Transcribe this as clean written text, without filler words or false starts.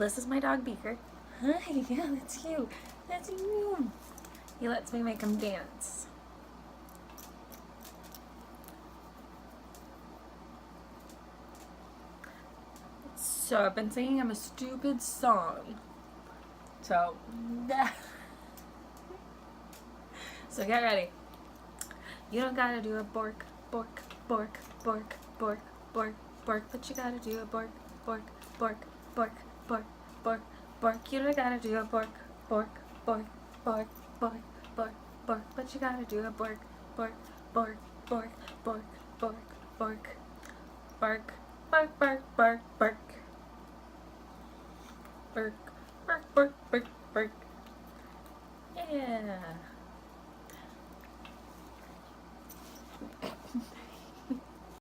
This is my dog Beaker. Hi, yeah, that's you. That's you. He lets me make him dance. So I've been singing him a stupid song. So get ready. You don't gotta do a bork, bork, bork, bork, bork, bork, bork, but you gotta do a bork, bork, bork, bork, bork, bork, bork. You don't gotta do a bork, bork, bork, bork, bork, bork, bork, but you gotta do a bork, bork, bork, bork, bork, bork, bork, bark, bark, bark, bark, bark, bark, bark, bark, bark, bark. Yeah.